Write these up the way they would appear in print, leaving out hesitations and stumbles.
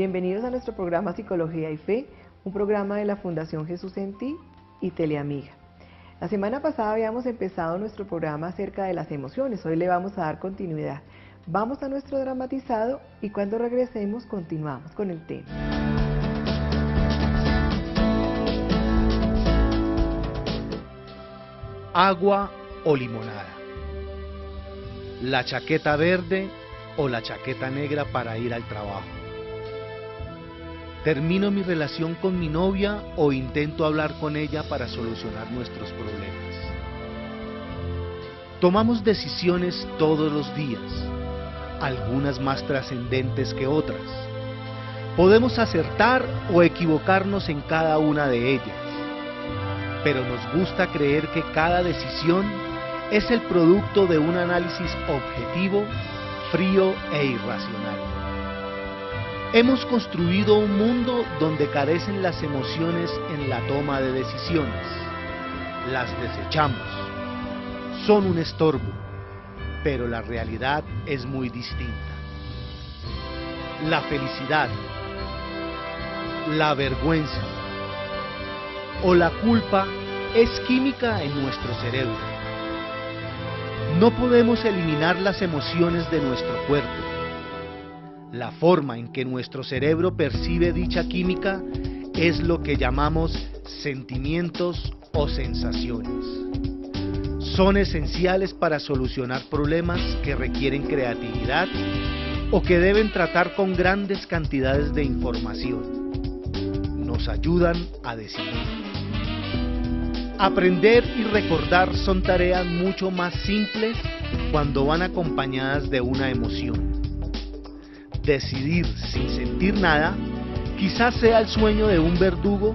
Bienvenidos a nuestro programa Psicología y Fe, un programa de la Fundación Jesús en Ti y Teleamiga. La semana pasada habíamos empezado nuestro programa acerca de las emociones, hoy le vamos a dar continuidad. Vamos a nuestro dramatizado y cuando regresemos continuamos con el tema. Agua o limonada. La chaqueta verde o la chaqueta negra para ir al trabajo. ¿Termino mi relación con mi novia o intento hablar con ella para solucionar nuestros problemas? Tomamos decisiones todos los días, algunas más trascendentes que otras. Podemos acertar o equivocarnos en cada una de ellas, pero nos gusta creer que cada decisión es el producto de un análisis objetivo, frío e irracional. Hemos construido un mundo donde carecen las emociones en la toma de decisiones. Las desechamos. Son un estorbo, pero la realidad es muy distinta. La felicidad, la vergüenza o la culpa es química en nuestro cerebro. No podemos eliminar las emociones de nuestro cuerpo. La forma en que nuestro cerebro percibe dicha química es lo que llamamos sentimientos o sensaciones. Son esenciales para solucionar problemas que requieren creatividad o que deben tratar con grandes cantidades de información. Nos ayudan a decidir. Aprender y recordar son tareas mucho más simples cuando van acompañadas de una emoción. Decidir sin sentir nada quizás sea el sueño de un verdugo,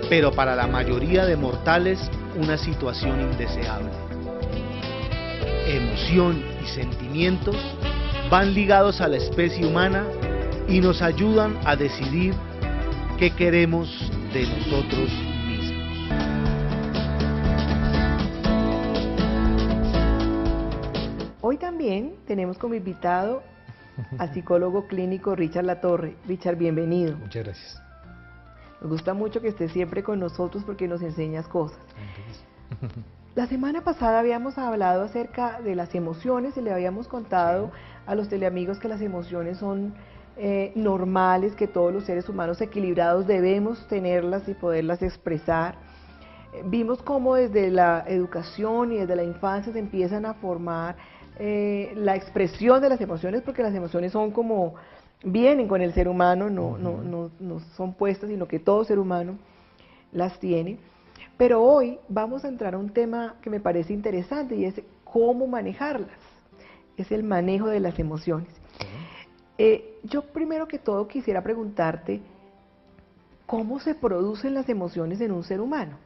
pero para la mayoría de mortales una situación indeseable. Emoción y sentimientos van ligados a la especie humana y nos ayudan a decidir qué queremos de nosotros mismos. Hoy también tenemos como invitado al psicólogo clínico Richard Latorre. Richard, bienvenido. Muchas gracias. Nos gusta mucho que estés siempre con nosotros porque nos enseñas cosas. La semana pasada habíamos hablado acerca de las emociones y le habíamos contado a los teleamigos que las emociones son normales, que todos los seres humanos equilibrados debemos tenerlas y poderlas expresar. Vimos cómo desde la educación y desde la infancia se empiezan a formar la expresión de las emociones, porque las emociones son como vienen con el ser humano, no son puestas, sino que todo ser humano las tiene. Pero hoy vamos a entrar a un tema que me parece interesante y es cómo manejarlas, es el manejo de las emociones. Yo primero que todo quisiera preguntarte, ¿cómo se producen las emociones en un ser humano?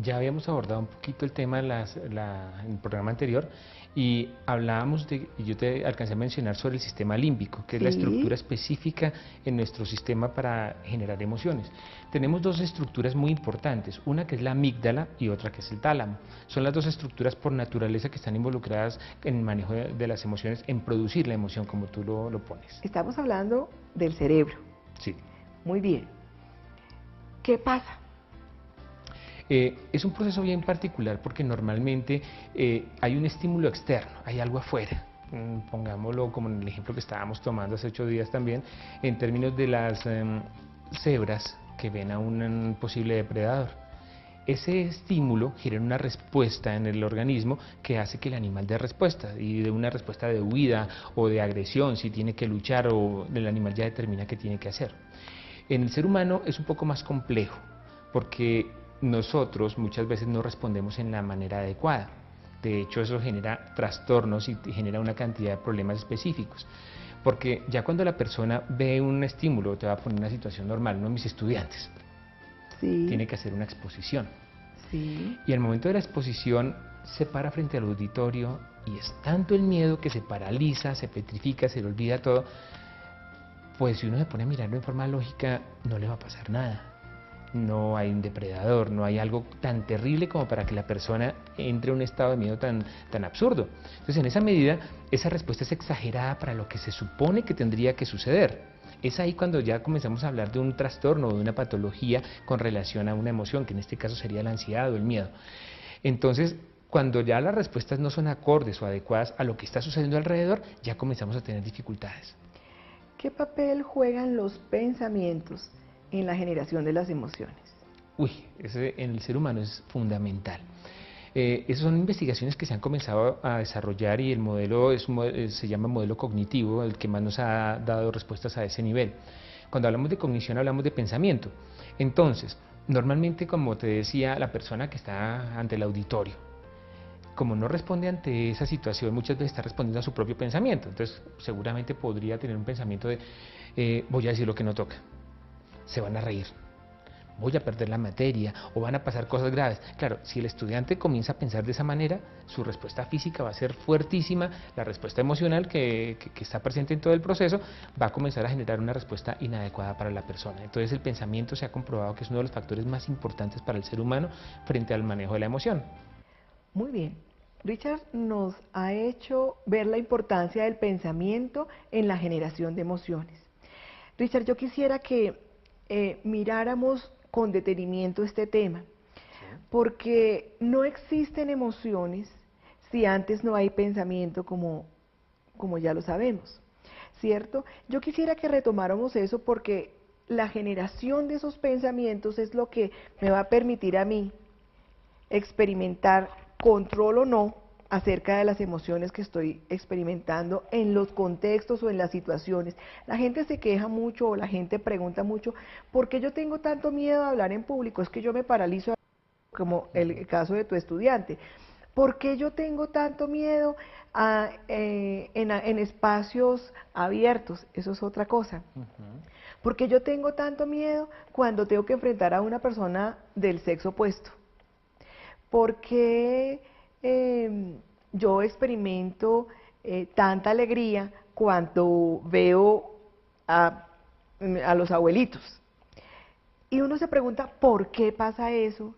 Ya habíamos abordado un poquito el tema en el programa anterior y hablábamos y yo te alcancé a mencionar sobre el sistema límbico, que es la estructura específica en nuestro sistema para generar emociones. Tenemos dos estructuras muy importantes, una que es la amígdala y otra que es el tálamo. Son las dos estructuras por naturaleza que están involucradas en el manejo de las emociones, en producir la emoción, como tú lo pones. Estamos hablando del cerebro. Sí. Muy bien. ¿Qué pasa? Es un proceso bien particular porque normalmente hay un estímulo externo, hay algo afuera. Pongámoslo como en el ejemplo que estábamos tomando hace 8 días también, en términos de las cebras que ven a un posible depredador. Ese estímulo genera una respuesta en el organismo que hace que el animal dé respuesta, y de una respuesta de huida o de agresión, si tiene que luchar o el animal ya determina qué tiene que hacer. En el ser humano es un poco más complejo porque nosotros muchas veces no respondemos en la manera adecuada. De hecho, eso genera trastornos y genera una cantidad de problemas específicos. Porque ya cuando la persona ve un estímulo, te va a poner una situación normal, uno de mis estudiantes tiene que hacer una exposición. Y al momento de la exposición se para frente al auditorio y es tanto el miedo que se paraliza, se petrifica, se le olvida todo. Pues si uno se pone a mirarlo en forma lógica, no le va a pasar nada. no hay un depredador, no hay algo tan terrible como para que la persona entre en un estado de miedo tan absurdo. Entonces, en esa medida, esa respuesta es exagerada para lo que se supone que tendría que suceder. Es ahí cuando ya comenzamos a hablar de un trastorno o de una patología con relación a una emoción, que en este caso sería la ansiedad o el miedo. Entonces, cuando ya las respuestas no son acordes o adecuadas a lo que está sucediendo alrededor, ya comenzamos a tener dificultades. ¿Qué papel juegan los pensamientos en la generación de las emociones? Uy, ese en el ser humano es fundamental. Esas son investigaciones que se han comenzado a desarrollar y el modelo se llama modelo cognitivo, el que más nos ha dado respuestas a ese nivel. Cuando hablamos de cognición hablamos de pensamiento. Entonces, normalmente, como te decía, la persona que está ante el auditorio, como no responde ante esa situación, muchas veces está respondiendo a su propio pensamiento. Entonces, seguramente podría tener un pensamiento de, voy a decir lo que no toca, se van a reír, voy a perder la materia o van a pasar cosas graves. Claro, si el estudiante comienza a pensar de esa manera, su respuesta física va a ser fuertísima, la respuesta emocional que está presente en todo el proceso va a comenzar a generar una respuesta inadecuada para la persona. Entonces, el pensamiento se ha comprobado que es uno de los factores más importantes para el ser humano frente al manejo de la emoción. Muy bien. Richard nos ha hecho ver la importancia del pensamiento en la generación de emociones. Richard, yo quisiera que miráramos con detenimiento este tema, porque no existen emociones si antes no hay pensamiento, como ya lo sabemos, ¿cierto? Yo quisiera que retomáramos eso porque la generación de esos pensamientos es lo que me va a permitir a mí experimentar control o no acerca de las emociones que estoy experimentando en los contextos o en las situaciones. La gente se queja mucho o la gente pregunta mucho, ¿por qué yo tengo tanto miedo a hablar en público? Es que yo me paralizo, como el caso de tu estudiante. ¿Por qué yo tengo tanto miedo en espacios abiertos? Eso es otra cosa. ¿Por qué yo tengo tanto miedo cuando tengo que enfrentar a una persona del sexo opuesto? ¿Por qué yo experimento tanta alegría cuando veo a los abuelitos? Y uno se pregunta, ¿por qué pasa eso?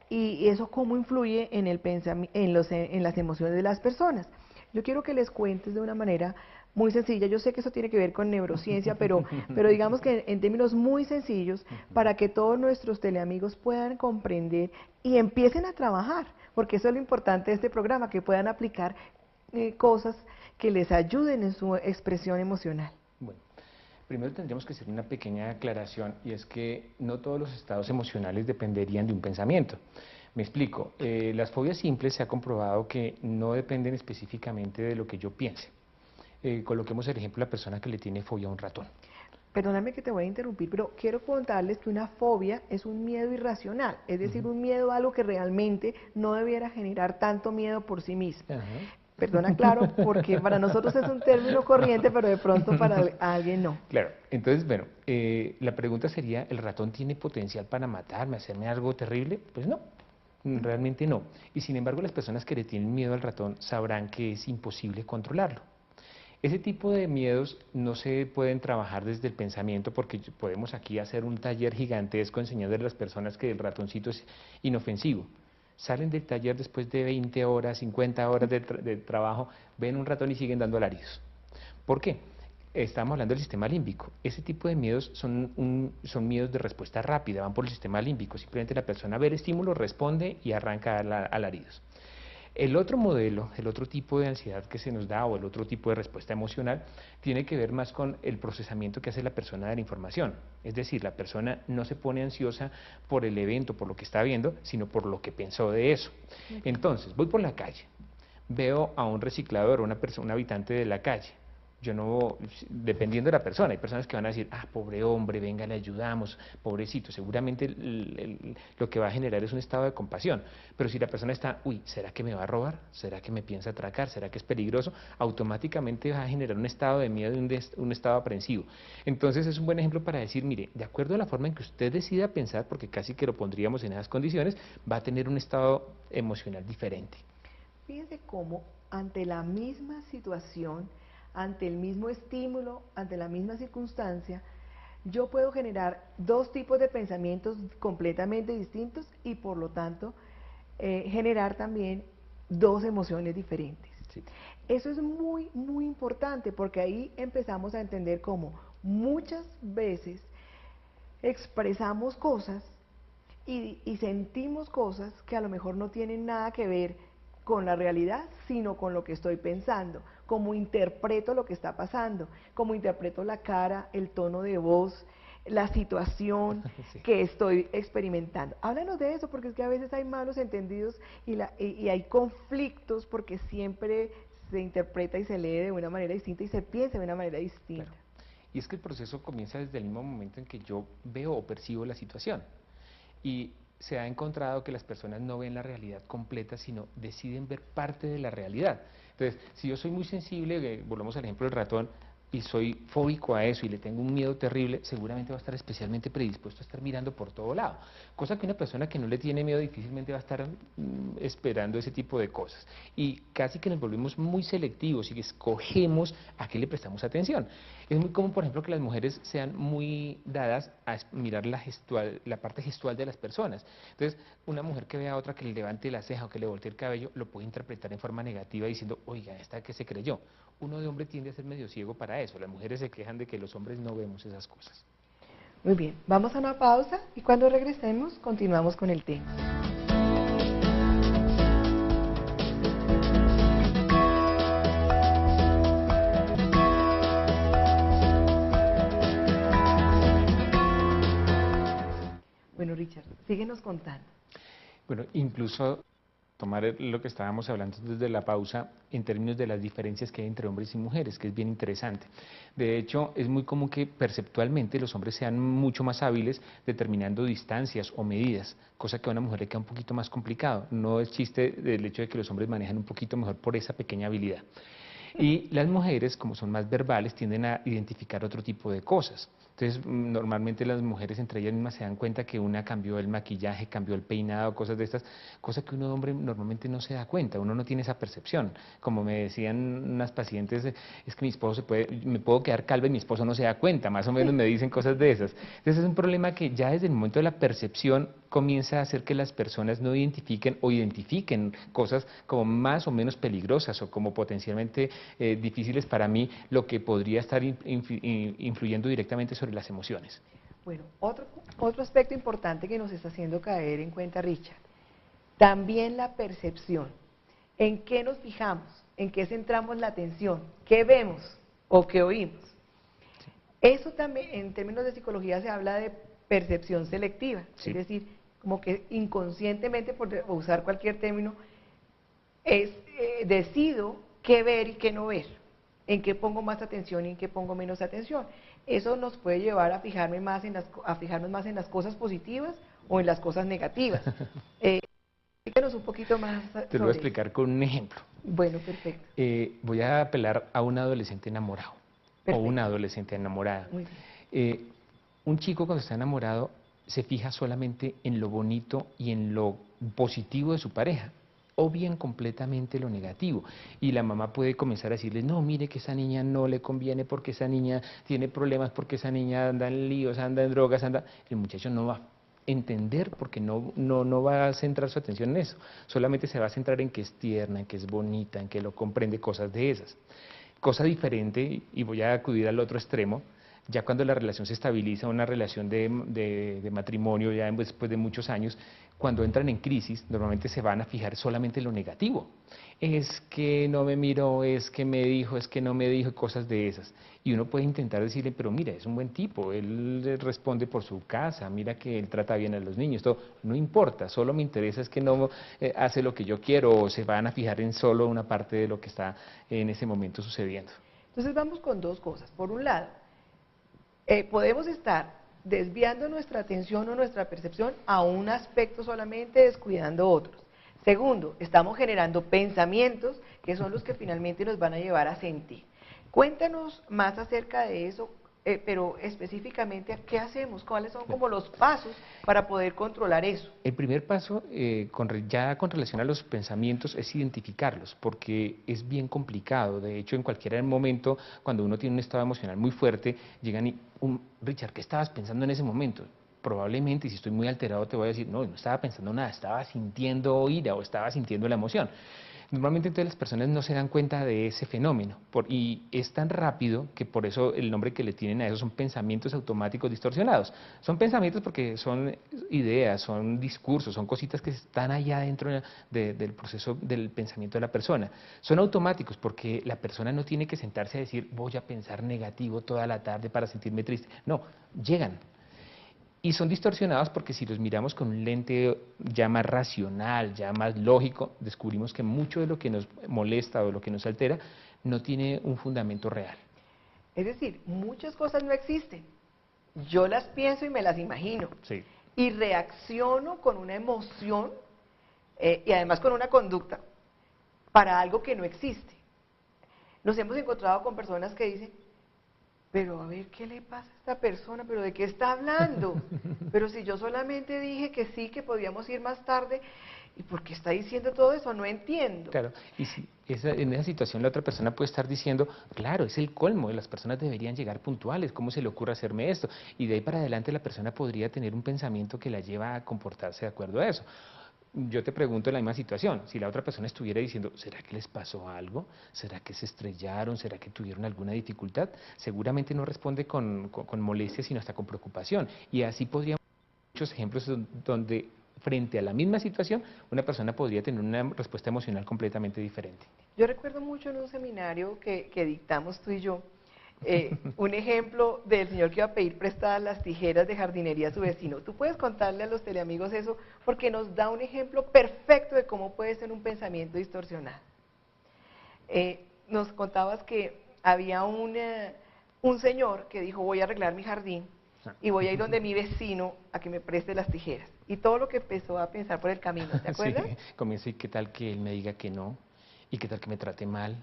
Y eso cómo influye en las emociones de las personas. Yo quiero que les cuentes de una manera muy sencilla. Yo sé que eso tiene que ver con neurociencia, pero digamos que en términos muy sencillos, para que todos nuestros teleamigos puedan comprender y empiecen a trabajar, porque eso es lo importante de este programa, que puedan aplicar cosas que les ayuden en su expresión emocional. Bueno, primero tendríamos que hacer una pequeña aclaración, y es que no todos los estados emocionales dependerían de un pensamiento. Me explico, las fobias simples se ha comprobado que no dependen específicamente de lo que yo piense. Coloquemos el ejemplo de la persona que le tiene fobia a un ratón. Perdóname que te voy a interrumpir, pero quiero contarles que una fobia es un miedo irracional, es decir, un miedo a algo que realmente no debiera generar tanto miedo por sí mismo. Perdona, claro, porque para nosotros es un término corriente, pero de pronto para alguien no. Claro, entonces, bueno, la pregunta sería, ¿el ratón tiene potencial para matarme, hacerme algo terrible? Pues no, realmente no. Y sin embargo, las personas que le tienen miedo al ratón sabrán que es imposible controlarlo. Ese tipo de miedos no se pueden trabajar desde el pensamiento, porque podemos aquí hacer un taller gigantesco enseñando a las personas que el ratoncito es inofensivo. Salen del taller después de 20 horas, 50 horas de trabajo, ven un ratón y siguen dando alaridos. ¿Por qué? Estamos hablando del sistema límbico. Ese tipo de miedos son miedos de respuesta rápida, van por el sistema límbico. Simplemente la persona ve el estímulo, responde y arranca a dar alaridos. El otro modelo, el otro tipo de ansiedad que se nos da o el otro tipo de respuesta emocional tiene que ver más con el procesamiento que hace la persona de la información. Es decir, la persona no se pone ansiosa por el evento, por lo que está viendo, sino por lo que pensó de eso. Entonces, voy por la calle, veo a un reciclador, un habitante de la calle. Yo no, dependiendo de la persona, hay personas que van a decir, ah, pobre hombre, venga, le ayudamos, pobrecito. Seguramente lo que va a generar es un estado de compasión. Pero si la persona está, uy, ¿será que me va a robar? ¿Será que me piensa atracar? ¿Será que es peligroso? Automáticamente va a generar un estado de miedo y un estado aprensivo. Entonces es un buen ejemplo para decir, mire, de acuerdo a la forma en que usted decida pensar, porque casi que lo pondríamos en esas condiciones, va a tener un estado emocional diferente. Fíjense cómo ante la misma situación, ante el mismo estímulo, ante la misma circunstancia, yo puedo generar dos tipos de pensamientos completamente distintos y por lo tanto generar también dos emociones diferentes. Sí. Eso es muy, muy importante porque ahí empezamos a entender cómo muchas veces expresamos cosas y sentimos cosas que a lo mejor no tienen nada que ver con la realidad, sino con lo que estoy pensando, cómo interpreto lo que está pasando, cómo interpreto la cara, el tono de voz, la situación Sí. que estoy experimentando. Háblanos de eso, porque es que a veces hay malos entendidos y hay conflictos porque siempre se interpreta y se lee de una manera distinta y se piensa de una manera distinta. Claro. Y es que el proceso comienza desde el mismo momento en que yo veo o percibo la situación. Y se ha encontrado que las personas no ven la realidad completa, sino deciden ver parte de la realidad. Entonces, si yo soy muy sensible, volvamos al ejemplo del ratón, y soy fóbico a eso y le tengo un miedo terrible, seguramente va a estar especialmente predispuesto a estar mirando por todo lado. Cosa que una persona que no le tiene miedo difícilmente va a estar esperando ese tipo de cosas. Y casi que nos volvemos muy selectivos y escogemos a qué le prestamos atención. Es muy común, por ejemplo, que las mujeres sean muy dadas a mirar la parte gestual de las personas. Entonces, una mujer que vea a otra que le levante la ceja o que le voltee el cabello, lo puede interpretar en forma negativa diciendo, oiga, ¿esta qué se creyó? Uno de hombre tiende a ser medio ciego para eso. Las mujeres se quejan de que los hombres no vemos esas cosas. Muy bien, vamos a una pausa y cuando regresemos continuamos con el tema. Bueno, Richard, síguenos contando. Bueno, incluso tomar lo que estábamos hablando desde la pausa en términos de las diferencias que hay entre hombres y mujeres, que es bien interesante. De hecho, es muy común que perceptualmente los hombres sean mucho más hábiles determinando distancias o medidas, cosa que a una mujer le queda un poquito más complicado. No es chiste del hecho de que los hombres manejan un poquito mejor por esa pequeña habilidad. Y las mujeres, como son más verbales, tienden a identificar otro tipo de cosas. Entonces, normalmente las mujeres entre ellas mismas se dan cuenta que una cambió el maquillaje, cambió el peinado, cosas de estas, cosas que uno hombre normalmente no se da cuenta, uno no tiene esa percepción. Como me decían unas pacientes, es que mi esposo me puedo quedar calva y mi esposo no se da cuenta, más o menos me dicen cosas de esas. Entonces es un problema que ya desde el momento de la percepción comienza a hacer que las personas no identifiquen o identifiquen cosas como más o menos peligrosas o como potencialmente difíciles para mí, lo que podría estar influyendo directamente sobre las emociones. Bueno, otro aspecto importante que nos está haciendo caer en cuenta, Richard, también la percepción. ¿En qué nos fijamos? ¿En qué centramos la atención? ¿Qué vemos o qué oímos? Sí. Eso también, en términos de psicología, se habla de percepción selectiva, sí. Es decir, como que inconscientemente, por usar cualquier término, decido qué ver y qué no ver, en qué pongo más atención y en qué pongo menos atención. Eso nos puede llevar a fijarnos más en las cosas positivas o en las cosas negativas. Explícanos un poquito más sobre Te lo voy a explicar con un ejemplo. Bueno, perfecto. Voy a apelar a un adolescente enamorado. Perfecto. O una adolescente enamorada. Muy bien. Un chico cuando está enamorado se fija solamente en lo bonito y en lo positivo de su pareja, obvian completamente lo negativo, y la mamá puede comenzar a decirle, no, mire que esa niña no le conviene porque esa niña tiene problemas, porque esa niña anda en líos, anda en drogas, el muchacho no va a entender porque no va a centrar su atención en eso, solamente se va a centrar en que es tierna, en que es bonita, en que lo comprende, cosas de esas. Cosa diferente, y voy a acudir al otro extremo, ya cuando la relación se estabiliza, una relación de matrimonio, ya después de muchos años, cuando entran en crisis, normalmente se van a fijar solamente en lo negativo. Es que no me miró, es que me dijo, es que no me dijo, cosas de esas. Y uno puede intentar decirle, pero mira, es un buen tipo, él responde por su casa, mira que él trata bien a los niños, todo. No importa, solo me interesa es que no hace lo que yo quiero, o se van a fijar en solo una parte de lo que está en ese momento sucediendo. Entonces vamos con dos cosas. Por un lado, podemos estar desviando nuestra atención o nuestra percepción a un aspecto solamente, descuidando otros. Segundo, estamos generando pensamientos que son los que finalmente nos van a llevar a sentir. Cuéntanos más acerca de eso, pero específicamente, ¿qué hacemos? ¿Cuáles son como los pasos para poder controlar eso? El primer paso, ya con relación a los pensamientos, es identificarlos, porque es bien complicado. De hecho, en cualquier momento, cuando uno tiene un estado emocional muy fuerte, llegan y, Richard, ¿qué estabas pensando en ese momento? Probablemente, si estoy muy alterado, te voy a decir, no, no estaba pensando nada, estaba sintiendo ira o estaba sintiendo la emoción. Normalmente entonces las personas no se dan cuenta de ese fenómeno y es tan rápido que por eso el nombre que le tienen a eso son pensamientos automáticos distorsionados. Son pensamientos porque son ideas, son discursos, son cositas que están allá dentro del proceso del pensamiento de la persona. Son automáticos porque la persona no tiene que sentarse a decir voy a pensar negativo toda la tarde para sentirme triste. No, llegan. Y son distorsionados porque si los miramos con un lente ya más racional, ya más lógico, descubrimos que mucho de lo que nos molesta o lo que nos altera no tiene un fundamento real. Es decir, muchas cosas no existen. Yo las pienso y me las imagino. Sí. Y reacciono con una emoción y además con una conducta para algo que no existe. Nos hemos encontrado con personas que dicen, pero a ver, ¿qué le pasa a esta persona? ¿Pero de qué está hablando? Pero si yo solamente dije que sí, que podíamos ir más tarde, ¿y por qué está diciendo todo eso? No entiendo. Claro, y si en esa situación la otra persona puede estar diciendo, claro, es el colmo, las personas deberían llegar puntuales, ¿cómo se le ocurre hacerme esto? Y de ahí para adelante la persona podría tener un pensamiento que la lleva a comportarse de acuerdo a eso. Yo te pregunto en la misma situación, si la otra persona estuviera diciendo, ¿será que les pasó algo? ¿Será que se estrellaron? ¿Será que tuvieron alguna dificultad? Seguramente no responde con molestia, sino hasta con preocupación. Y así podríamos muchos ejemplos donde frente a la misma situación, una persona podría tener una respuesta emocional completamente diferente. Yo recuerdo mucho en un seminario que dictamos tú y yo, un ejemplo del señor que iba a pedir prestadas las tijeras de jardinería a su vecino. Tú puedes contarle a los teleamigos eso porque nos da un ejemplo perfecto de cómo puede ser un pensamiento distorsionado. Nos contabas que había un señor que dijo voy a arreglar mi jardín y voy a ir donde mi vecino a que me preste las tijeras. Y todo lo que empezó a pensar por el camino, ¿te acuerdas? Sí, comienza y qué tal que él me diga que no, y qué tal que me trate mal,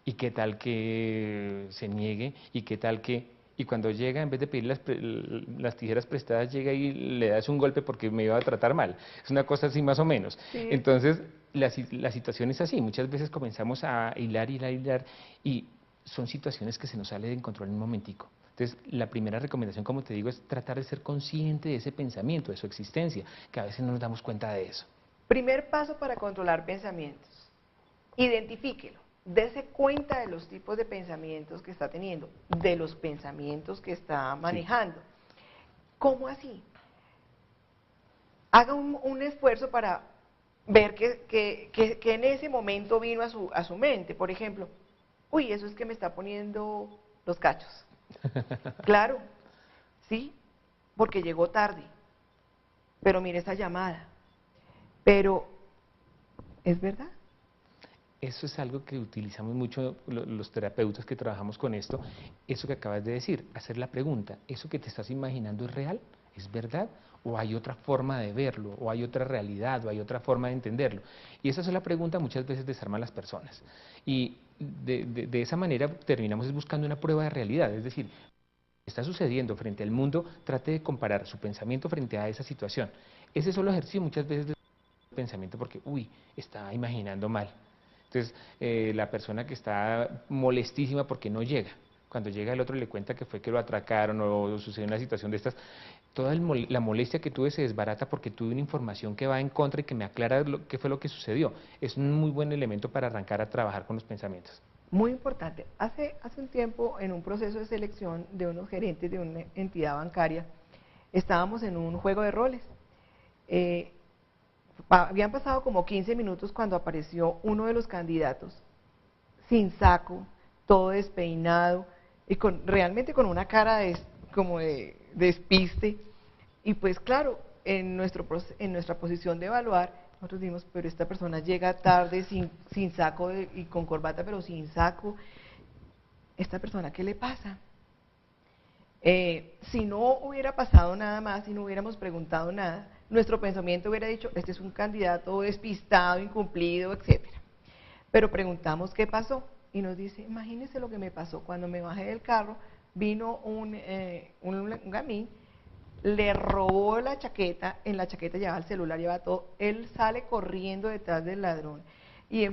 y qué tal que se niegue, y qué tal que... Y cuando llega, en vez de pedir las tijeras prestadas, llega y le das un golpe porque me iba a tratar mal. Es una cosa así más o menos. Sí. Entonces, la situación es así. Muchas veces comenzamos a hilar, y son situaciones que se nos sale de control en un momentico. Entonces, la primera recomendación, como te digo, es tratar de ser consciente de ese pensamiento, de su existencia, que a veces no nos damos cuenta de eso. Primer paso para controlar pensamientos. Identifíquelo. Dese cuenta de los tipos de pensamientos que está teniendo, de los pensamientos que está manejando. Sí. ¿Cómo así? Haga un esfuerzo para ver que en ese momento vino a su mente. Por ejemplo, uy, eso es que me está poniendo los cachos. Claro, sí, porque llegó tarde. Pero mire esa llamada. Pero, ¿es verdad? Eso es algo que utilizamos mucho los terapeutas que trabajamos con esto, eso que acabas de decir, hacer la pregunta, ¿eso que te estás imaginando es real? ¿Es verdad? ¿O hay otra forma de verlo? ¿O hay otra realidad? ¿O hay otra forma de entenderlo? Y esa es la pregunta, muchas veces desarma a las personas. Y de esa manera terminamos buscando una prueba de realidad, es decir, está sucediendo frente al mundo, trate de comparar su pensamiento frente a esa situación. Ese solo ejercicio muchas veces de pensamiento porque, uy, está imaginando mal. Entonces, la persona que está molestísima porque no llega, cuando llega el otro le cuenta que fue que lo atracaron o sucedió una situación de estas, toda la molestia que tuve se desbarata porque tuve una información que va en contra y que me aclara qué fue lo que sucedió. Es un muy buen elemento para arrancar a trabajar con los pensamientos. Muy importante. Hace un tiempo, en un proceso de selección de unos gerentes de una entidad bancaria, estábamos en un juego de roles. Habían pasado como 15 minutos cuando apareció uno de los candidatos, sin saco, todo despeinado, y realmente con una cara como de despiste. Y pues claro, en nuestra posición de evaluar, nosotros dijimos, pero esta persona llega tarde sin saco y con corbata, pero sin saco. ¿Esta persona qué le pasa? Si no hubiera pasado nada más, si no hubiéramos preguntado nada, nuestro pensamiento hubiera dicho, este es un candidato despistado, incumplido, etcétera. Pero preguntamos qué pasó y nos dice, imagínese lo que me pasó cuando me bajé del carro, vino un gamín, le robó la chaqueta, en la chaqueta llevaba el celular, llevaba todo, él sale corriendo detrás del ladrón y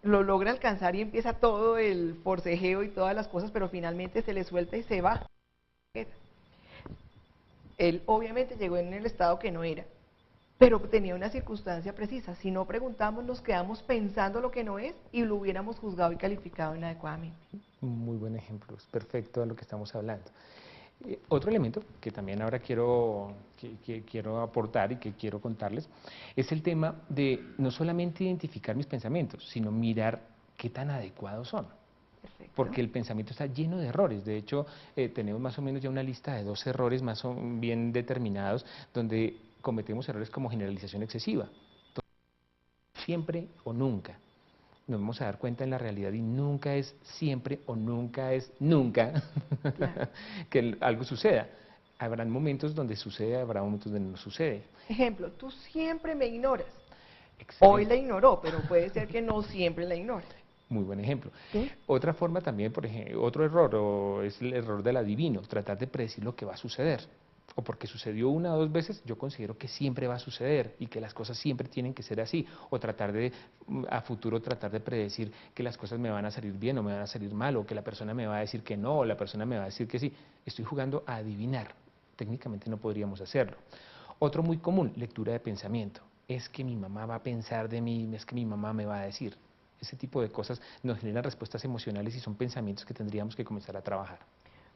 lo logra alcanzar y empieza todo el forcejeo y todas las cosas, pero finalmente se le suelta y se va. Él obviamente llegó en el estado que no era, pero tenía una circunstancia precisa. Si no preguntamos, nos quedamos pensando lo que no es y lo hubiéramos juzgado y calificado inadecuadamente. Muy buen ejemplo, es perfecto de lo que estamos hablando. Otro elemento que también ahora quiero aportar y que quiero contarles es el tema de no solamente identificar mis pensamientos, sino mirar qué tan adecuados son. Perfecto. Porque el pensamiento está lleno de errores. De hecho, tenemos más o menos ya una lista de 12 errores más o bien determinados donde cometemos errores como generalización excesiva. Siempre o nunca. Nos vamos a dar cuenta en la realidad y nunca es siempre o nunca es nunca Claro. que algo suceda. Habrán momentos donde sucede, habrá momentos donde no sucede. Ejemplo, tú siempre me ignoras. Excelente. Hoy la ignoró, pero puede ser que no siempre la ignore. Muy buen ejemplo. ¿Sí? Otra forma también, por ejemplo, otro error es el error del adivino, tratar de predecir lo que va a suceder. O porque sucedió una o dos veces, yo considero que siempre va a suceder y que las cosas siempre tienen que ser así. O tratar de, a futuro, tratar de predecir que las cosas me van a salir bien o me van a salir mal, o que la persona me va a decir que no, o la persona me va a decir que sí. Estoy jugando a adivinar. Técnicamente no podríamos hacerlo. Otro muy común, lectura de pensamiento. Es que mi mamá va a pensar de mí, es que mi mamá me va a decir. Ese tipo de cosas nos generan respuestas emocionales y son pensamientos que tendríamos que comenzar a trabajar.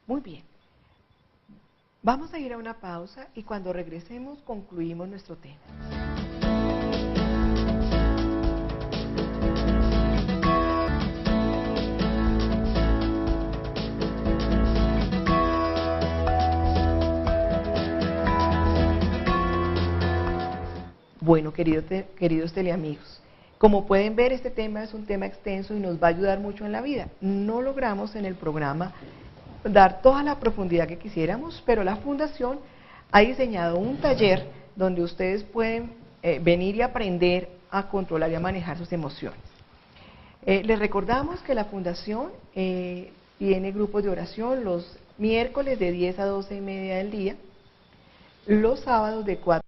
Muy bien. Vamos a ir a una pausa y cuando regresemos concluimos nuestro tema. Bueno, queridos teleamigos, como pueden ver, este tema es un tema extenso y nos va a ayudar mucho en la vida. No logramos en el programa dar toda la profundidad que quisiéramos, pero la Fundación ha diseñado un taller donde ustedes pueden venir y aprender a controlar y a manejar sus emociones. Les recordamos que la Fundación tiene grupos de oración los miércoles de 10 a 12:30 del día, los sábados de 4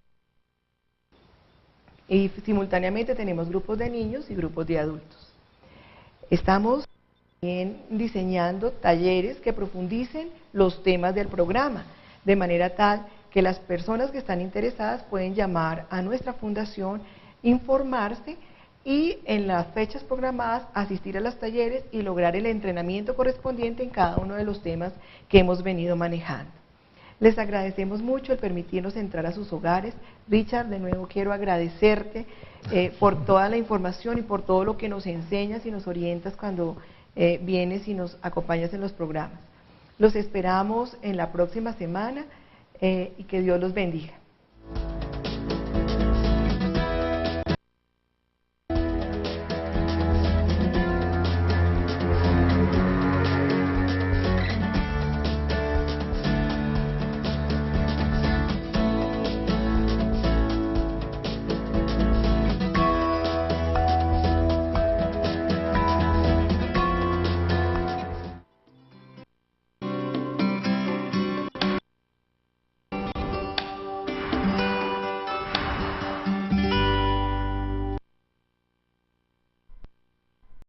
y simultáneamente tenemos grupos de niños y grupos de adultos. Estamos también diseñando talleres que profundicen los temas del programa, de manera tal que las personas que están interesadas pueden llamar a nuestra fundación, informarse y en las fechas programadas asistir a los talleres y lograr el entrenamiento correspondiente en cada uno de los temas que hemos venido manejando. Les agradecemos mucho el permitirnos entrar a sus hogares. Richard, de nuevo quiero agradecerte por toda la información y por todo lo que nos enseñas y nos orientas cuando vienes y nos acompañas en los programas. Los esperamos en la próxima semana y que Dios los bendiga.